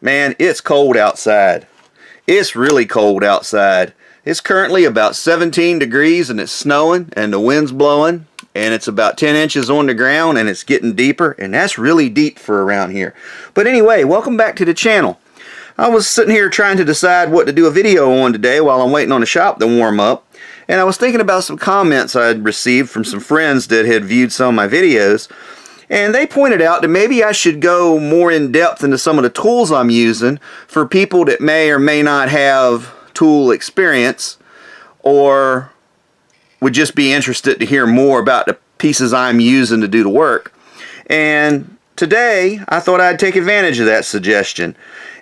Man, it's cold outside. It's really cold outside. It's currently about 17 degrees and it's snowing and the wind's blowing and it's about 10 inches on the ground and it's getting deeper, and that's really deep for around here. But anyway, welcome back to the channel. I was sitting here trying to decide what to do a video on today while I'm waiting on the shop to warm up, and I was thinking about some comments I'd received from some friends that had viewed some of my videos. And they pointed out that maybe I should go more in depth into some of the tools I'm using for people that may or may not have tool experience, or would just be interested to hear more about the pieces I'm using to do the work. And today I thought I'd take advantage of that suggestion.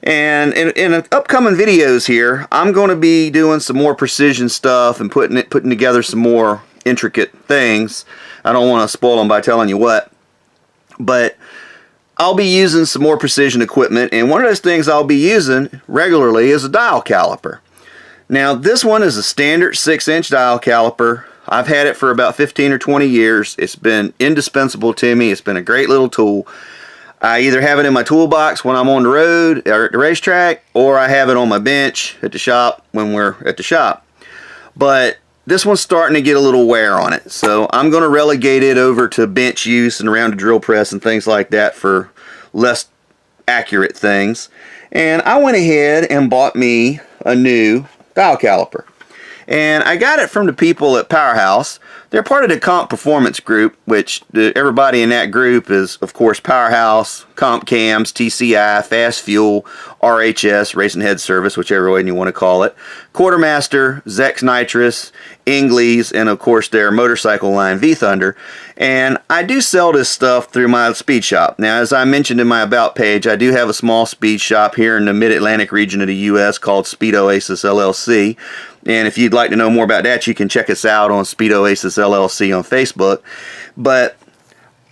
And in upcoming videos here, I'm going to be doing some more precision stuff and putting together some more intricate things. I don't want to spoil them by telling you what. But I'll be using some more precision equipment, and one of those things I'll be using regularly is a dial caliper. Now this one is a standard 6-inch dial caliper. I've had it for about 15 or 20 years. It's been indispensable to me. It's been a great little tool. I either have it in my toolbox when I'm on the road or at the racetrack, or I have it on my bench at the shop when we're at the shop. But this one's starting to get a little wear on it, so I'm going to relegate it over to bench use and around the drill press and things like that for less accurate things. And I went ahead and bought me a new dial caliper. And I got it from the people at Powerhouse. They're part of the Comp Performance group, which everybody in that group is, of course, Powerhouse, Comp Cams, TCI, Fast Fuel, RHS, Racing Head Service, whichever way you want to call it, Quartermaster, Zex Nitrous, Ingles, and of course their motorcycle line, V-Thunder. And I do sell this stuff through my speed shop. Now, as I mentioned in my About page, I do have a small speed shop here in the Mid-Atlantic region of the U.S. called Speed Oasis LLC. And if you'd like to know more about that, you can check us out on Speed Oasis LLC on Facebook. But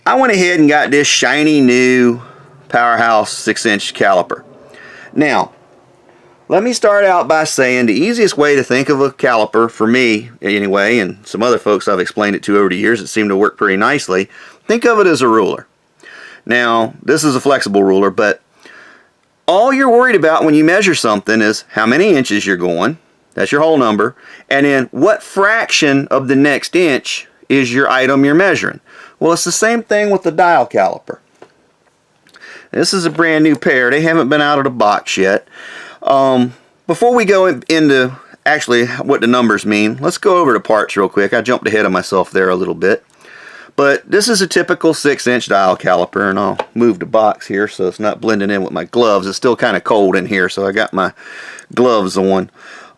I went ahead and got this shiny new Powerhouse 6-inch caliper. Now, let me start out by saying the easiest way to think of a caliper, for me anyway, and some other folks I've explained it to over the years that seem to work pretty nicely, think of it as a ruler. Now, this is a flexible ruler, but all you're worried about when you measure something is how many inches you're going. That's your whole number. And then what fraction of the next inch is your item you're measuring. Well, it's the same thing with the dial caliper. This is a brand new pair. They haven't been out of the box yet. Before we go into actually what the numbers mean, let's go over the parts real quick. I jumped ahead of myself there a little bit. But this is a typical 6-inch dial caliper, and I'll move the box here so it's not blending in with my gloves. It's still kind of cold in here, so I got my gloves on.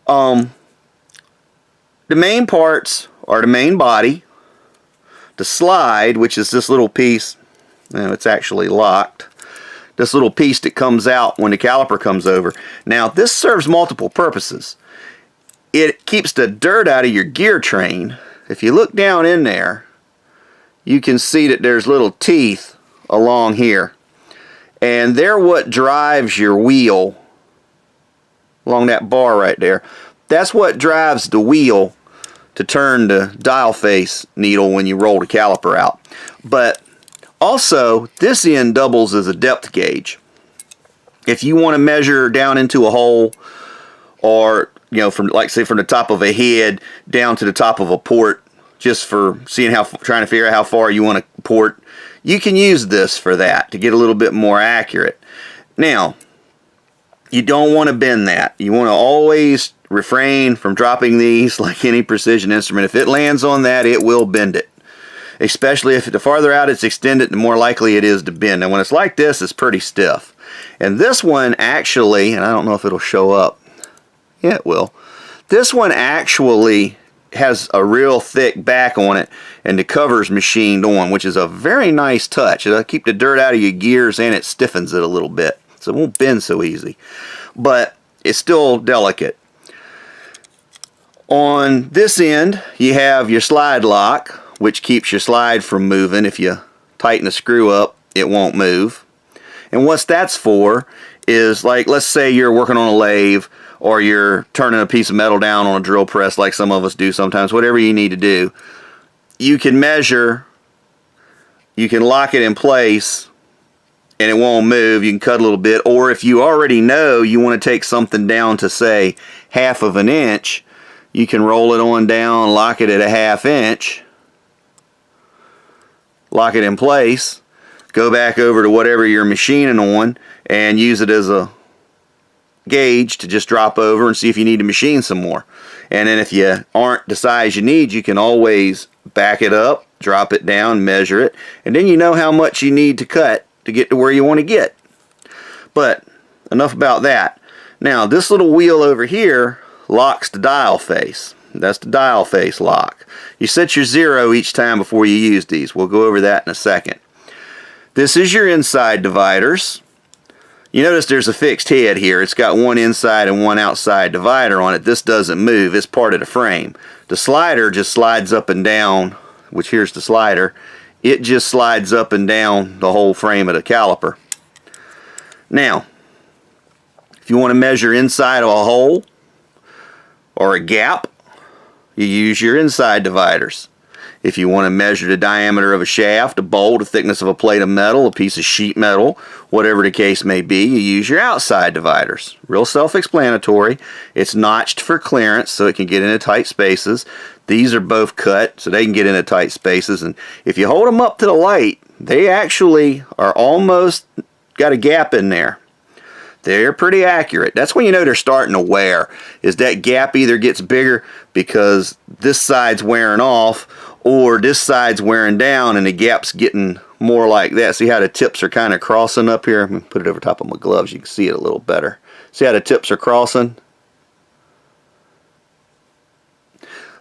The main parts are the main body, the slide, which is this little piece. It's actually locked. This little piece that comes out when the caliper comes over. Now, this serves multiple purposes. It keeps the dirt out of your gear train. If you look down in there, you can see that there's little teeth along here. And they're what drives your wheel along that bar right there. That's what drives the wheel to turn the dial face needle when you roll the caliper out. But also, this end doubles as a depth gauge. If you want to measure down into a hole, or from, like, say, from the top of a head down to the top of a port, just for trying to figure out how far you want to port, you can use this for that to get a little bit more accurate. Now, you don't want to bend that. You want to always refrain from dropping these like any precision instrument. If it lands on that, it will bend it. Especially if the farther out it's extended, the more likely it is to bend. And when it's like this, it's pretty stiff. And this one actually, and I don't know if it'll show up. Yeah, it will. This one actually has a real thick back on it, and the cover's machined on, which is a very nice touch. It'll keep the dirt out of your gears, and it stiffens it a little bit, so it won't bend so easy. But it's still delicate. On this end, you have your slide lock, which keeps your slide from moving. If you tighten the screw up, it won't move. And what that's for is, like, let's say you're working on a lathe, or you're turning a piece of metal down on a drill press like some of us do sometimes. Whatever you need to do, you can measure, you can lock it in place, and it won't move, you can cut a little bit. Or if you already know you want to take something down to, say, 1/2 inch, you can roll it on down, lock it at a 1/2 inch, lock it in place, go back over to whatever you're machining on, and use it as a gauge to just drop over and see if you need to machine some more. And then if you aren't the size you need, you can always back it up, drop it down, measure it, and then you know how much you need to cut to get to where you want to get. But enough about that. Now this little wheel over here locks the dial face. That's the dial face lock. You set your 0 each time before you use these. We'll go over that in a second. This is your inside dividers. You notice there's a fixed head here. It's got one inside and one outside divider on it. This doesn't move. It's part of the frame. The slider just slides up and down, which here's the slider. It just slides up and down the whole frame of the caliper. Now, if you want to measure inside of a hole or a gap, you use your inside dividers. If you want to measure the diameter of a shaft, a bolt, the thickness of a plate of metal, a piece of sheet metal, whatever the case may be, you use your outside dividers. Real self-explanatory. It's notched for clearance so it can get into tight spaces. These are both cut so they can get into tight spaces. And if you hold them up to the light, they actually are almost got a gap in there. They're pretty accurate. That's when you know they're starting to wear, is that gap either gets bigger because this side's wearing off or this side's wearing down and the gap's getting more like that. See how the tips are kind of crossing up here? Let me put it over top of my gloves. You can see it a little better. See how the tips are crossing?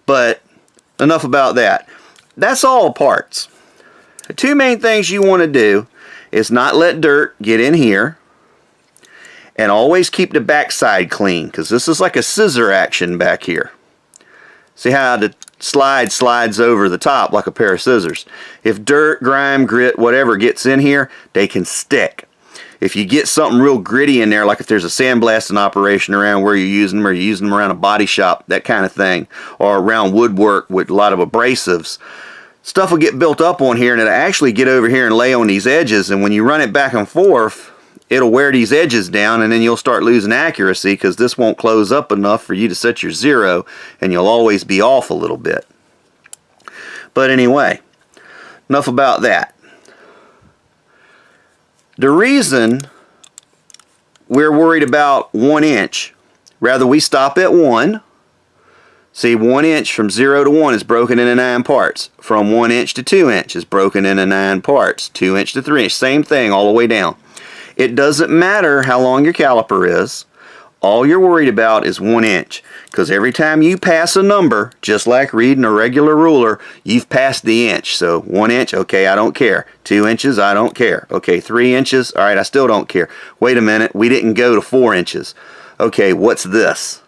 But enough about that. That's all parts. The two main things you want to do is not let dirt get in here, and always keep the backside clean, because this is like a scissor action back here. See how the slide slides over the top like a pair of scissors. If dirt, grime, grit, whatever gets in here, they can stick. If you get something real gritty in there, like if there's a sandblasting operation around where you're using them, or you're using them around a body shop, that kind of thing, or around woodwork with a lot of abrasives, stuff will get built up on here and it'll actually get over here and lay on these edges, and when you run it back and forth, it'll wear these edges down, and then you'll start losing accuracy because this won't close up enough for you to set your 0, and you'll always be off a little bit. But anyway, enough about that. The reason we're worried about 1 inch, rather we stop at 1. See, 1 inch from 0 to 1 is broken into 9 parts. From 1 inch to 2 inch is broken into 9 parts. 2 inch to 3 inch, same thing all the way down. It doesn't matter how long your caliper is. All you're worried about is 1 inch. Because every time you pass a number, just like reading a regular ruler, you've passed the inch. So 1 inch, okay, I don't care. 2 inches, I don't care. Okay, 3 inches, all right, I still don't care. Wait a minute, we didn't go to 4 inches. Okay, what's this?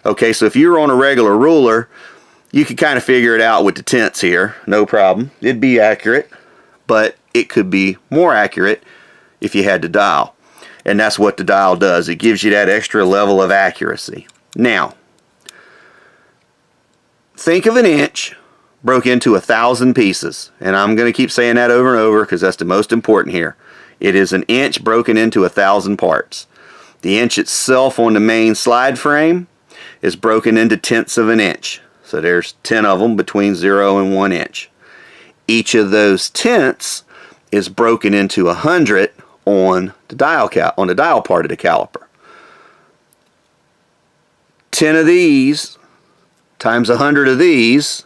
Okay, so if you're on a regular ruler, you could kind of figure it out with the tenths here. No problem. It'd be accurate, but it could be more accurate if you had the dial. And that's what the dial does. It gives you that extra level of accuracy. Now, think of an inch broke into 1,000 pieces. And I'm going to keep saying that over and over because that's the most important here. It is an inch broken into 1,000 parts. The inch itself on the main slide frame is broken into tenths of an inch. So there's 10 of them between 0 and 1 inch. Each of those tenths is broken into 100 on the dial part of the caliper. 10 of these times 100 of these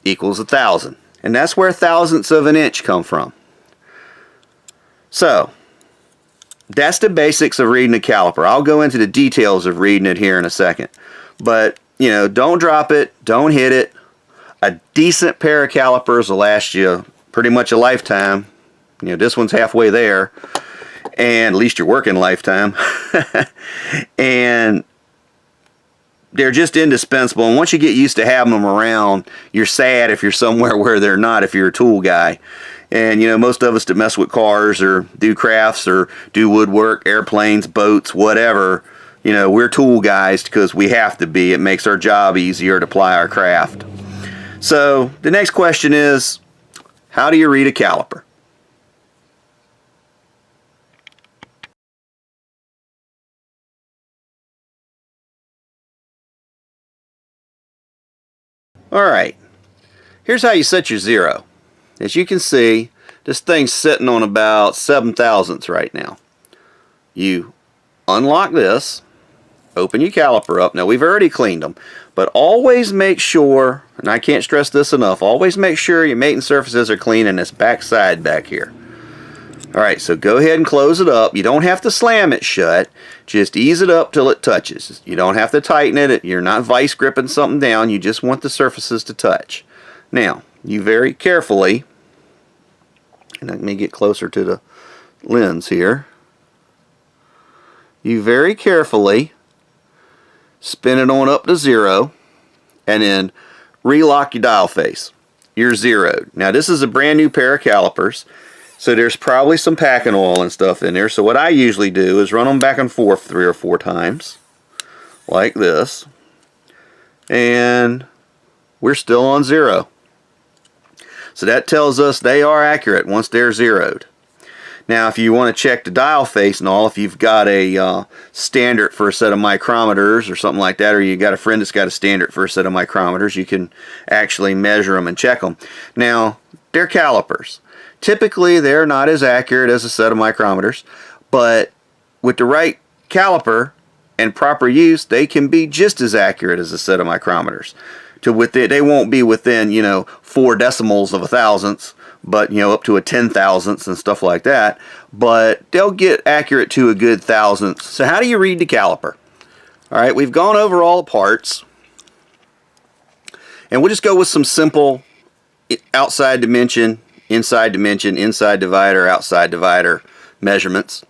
equals 1,000. And that's where thousandths of an inch come from. So, that's the basics of reading a caliper. I'll go into the details of reading it here in a second. But, you know, don't drop it, don't hit it. A decent pair of calipers will last you pretty much a lifetime. You know, this one's halfway there, and at least your working lifetime. And they're just indispensable. And once you get used to having them around, you're sad if you're somewhere where they're not, if you're a tool guy. And, you know, most of us that mess with cars or do crafts or do woodwork, airplanes, boats, whatever, you know, we're tool guys because we have to be. It makes our job easier to ply our craft. So, the next question is, how do you read a caliper? Alright, here's how you set your zero. As you can see, this thing's sitting on about 7 thousandths right now. You unlock this, open your caliper up. Now we've already cleaned them, but always make sure, and I can't stress this enough, always make sure your mating surfaces are clean in this back side back here. Alright, so go ahead and close it up. You don't have to slam it shut, just ease it up till it touches. You don't have to tighten it, you're not vice gripping something down, you just want the surfaces to touch. Now, you very carefully, and let me get closer to the lens here, you very carefully spin it on up to 0 and then relock your dial face. You're zeroed. Now this is a brand new pair of calipers, so there's probably some packing oil and stuff in there. So what I usually do is run them back and forth 3 or 4 times like this, and we're still on 0. So that tells us they are accurate once they're zeroed. Now if you want to check the dial face and all, if you've got a standard for a set of micrometers or something like that, or you got a friend that's got a standard for a set of micrometers, you can actually measure them and check them. Now they're calipers. Typically they're not as accurate as a set of micrometers, but with the right caliper and proper use, they can be just as accurate as a set of micrometers. They won't be within 4 decimals of a thousandth, but up to a 10,000ths and stuff like that, but they'll get accurate to a good thousandth. So how do you read the caliper? Alright, we've gone over all the parts, and we'll just go with some simple outside dimension, inside divider, outside divider measurements.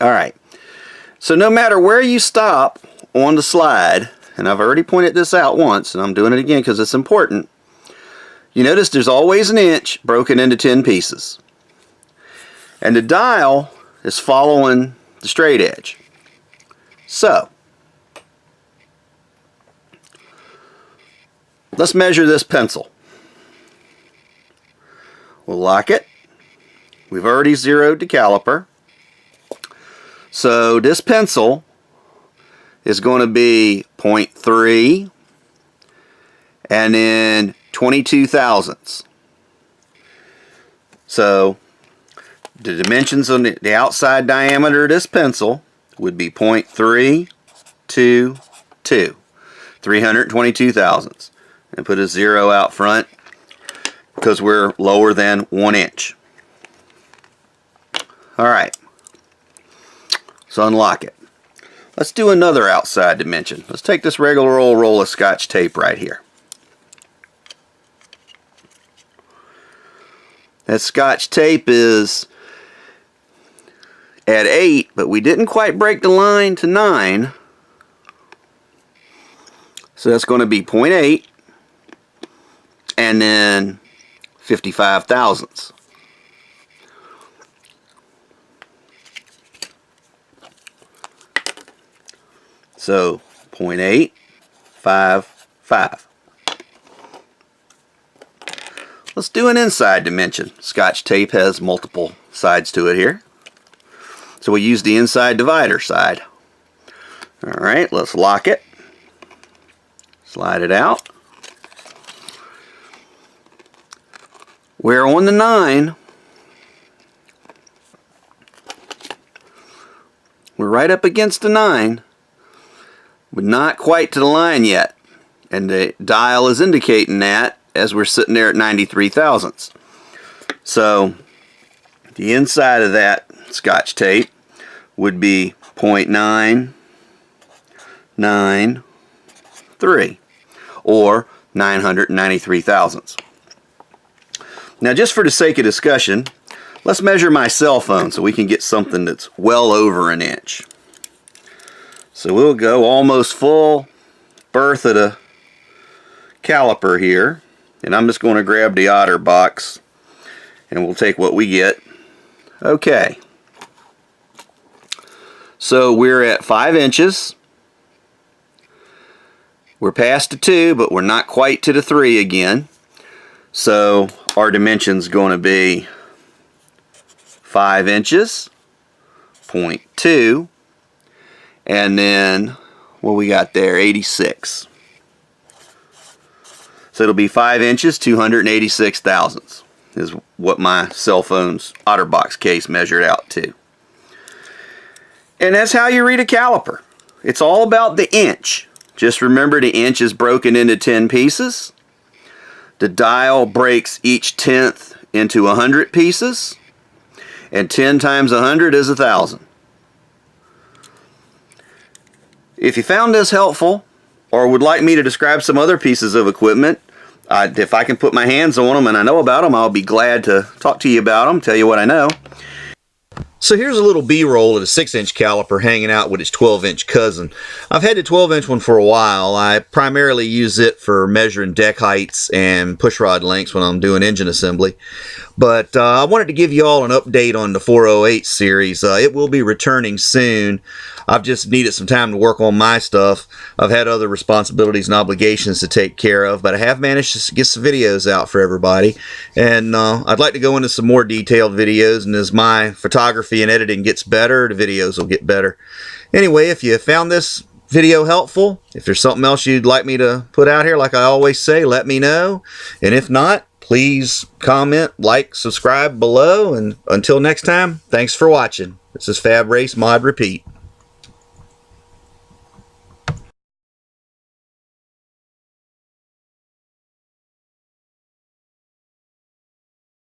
Alright, so no matter where you stop on the slide, and I've already pointed this out once, and I'm doing it again because it's important, you notice there's always an inch broken into 10 pieces. And the dial is following the straight edge. So, let's measure this pencil. We'll lock it. We've already zeroed the caliper. So this pencil is going to be 0.3 and then 22 thousandths. So the dimensions on the outside diameter of this pencil would be 0.322, 322 thousandths. And put a 0 out front because we're lower than 1 inch. Alright, so unlock it. Let's do another outside dimension. Let's take this regular old roll of Scotch tape right here. That Scotch tape is at 8, but we didn't quite break the line to 9. So that's going to be 0.8 and then 55 thousandths. So 0.855. Let's do an inside dimension. Scotch tape has multiple sides to it here, so we use the inside divider side. Alright, let's lock it. Slide it out. We're on the 9. We're right up against the 9, but not quite to the line yet. And the dial is indicating that as we're sitting there at 93 thousandths. So the inside of that Scotch tape would be 0.993 or 993 thousandths. Now just for the sake of discussion, let's measure my cell phone so we can get something that's well over an inch. So we'll go almost full berth of the caliper here, and I'm just going to grab the otter box and we'll take what we get. Okay, so we're at 5 inches. We're past the 2, but we're not quite to the 3 again. So our dimension's going to be 5 inches, 0.2, and then what we got there, 86. So it'll be 5 inches, 286 thousandths is what my cell phone's OtterBox case measured out to. And that's how you read a caliper. It's all about the inch. Just remember the inch is broken into 10 pieces. The dial breaks each tenth into 100 pieces. And 10 times 100 is 1,000. If you found this helpful, or would like me to describe some other pieces of equipment, if I can put my hands on them and I know about them, I'll be glad to talk to you about them, tell you what I know. So here's a little B-roll of a 6-inch caliper hanging out with its 12-inch cousin. I've had the 12-inch one for a while. I primarily use it for measuring deck heights and pushrod lengths when I'm doing engine assembly. But I wanted to give you all an update on the 408 series. It will be returning soon. I've just needed some time to work on my stuff. I've had other responsibilities and obligations to take care of, but I have managed to get some videos out for everybody. And I'd like to go into some more detailed videos, and as my photography and editing gets better, the videos will get better. Anyway, if you found this video helpful, if there's something else you'd like me to put out here, like I always say, let me know. And if not, please comment, like, subscribe below. And until next time, thanks for watching. This is Fab Race Mod Repeat.